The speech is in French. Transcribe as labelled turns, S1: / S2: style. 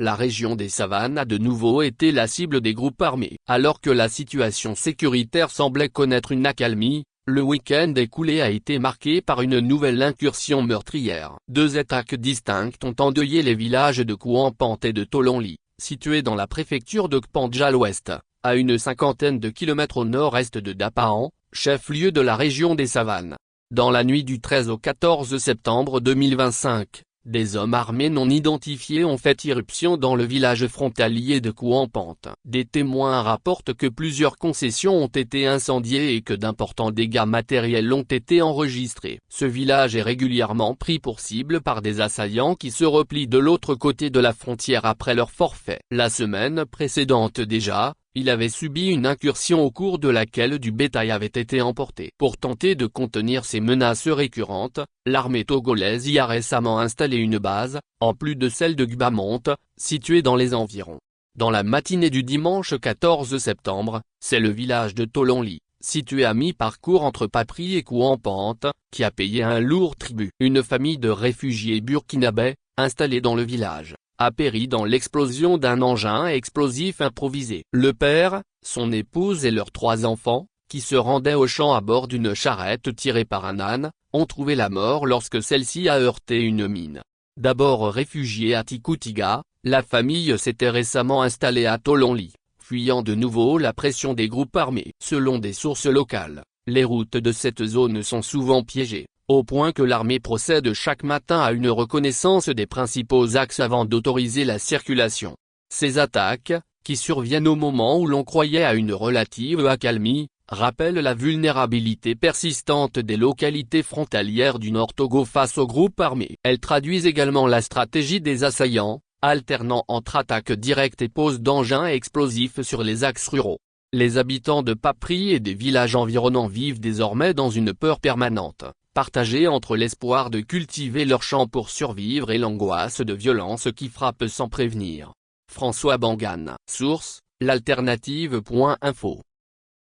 S1: La région des Savanes a de nouveau été la cible des groupes armés. Alors que la situation sécuritaire semblait connaître une accalmie, le week-end écoulé a été marqué par une nouvelle incursion meurtrière. 2 attaques distinctes ont endeuillé les villages de Kouampante et de Tolonli, situés dans la préfecture de Kpandja à l'ouest, à une cinquantaine de kilomètres au nord-est de Dapaan, chef-lieu de la région des Savanes. Dans la nuit du 13 au 14 septembre 2025, des hommes armés non identifiés ont fait irruption dans le village frontalier de Kouampante. Des témoins rapportent que plusieurs concessions ont été incendiées et que d'importants dégâts matériels ont été enregistrés. Ce village est régulièrement pris pour cible par des assaillants qui se replient de l'autre côté de la frontière après leur forfait. La semaine précédente déjà, il avait subi une incursion au cours de laquelle du bétail avait été emporté. Pour tenter de contenir ces menaces récurrentes, l'armée togolaise y a récemment installé une base, en plus de celle de Gbamante, située dans les environs. Dans la matinée du dimanche 14 septembre, c'est le village de Tolonli, situé à mi-parcours entre Papri et Kouampante, qui a payé un lourd tribut. Une famille de réfugiés burkinabés, installée dans le village, a péri dans l'explosion d'un engin explosif improvisé. Le père, son épouse et leurs 3 enfants, qui se rendaient au champ à bord d'une charrette tirée par un âne, ont trouvé la mort lorsque celle-ci a heurté une mine. D'abord réfugiée à Tikoutiga, la famille s'était récemment installée à Tolonli, fuyant de nouveau la pression des groupes armés. Selon des sources locales, les routes de cette zone sont souvent piégées, au point que l'armée procède chaque matin à une reconnaissance des principaux axes avant d'autoriser la circulation. Ces attaques, qui surviennent au moment où l'on croyait à une relative accalmie, rappellent la vulnérabilité persistante des localités frontalières du Nord Togo face aux groupes armés. Elles traduisent également la stratégie des assaillants, alternant entre attaques directes et pose d'engins explosifs sur les axes ruraux. Les habitants de Papri et des villages environnants vivent désormais dans une peur permanente, partagée entre l'espoir de cultiver leurs champs pour survivre et l'angoisse de violences qui frappent sans prévenir. François Bangan. Source, l'alternative.info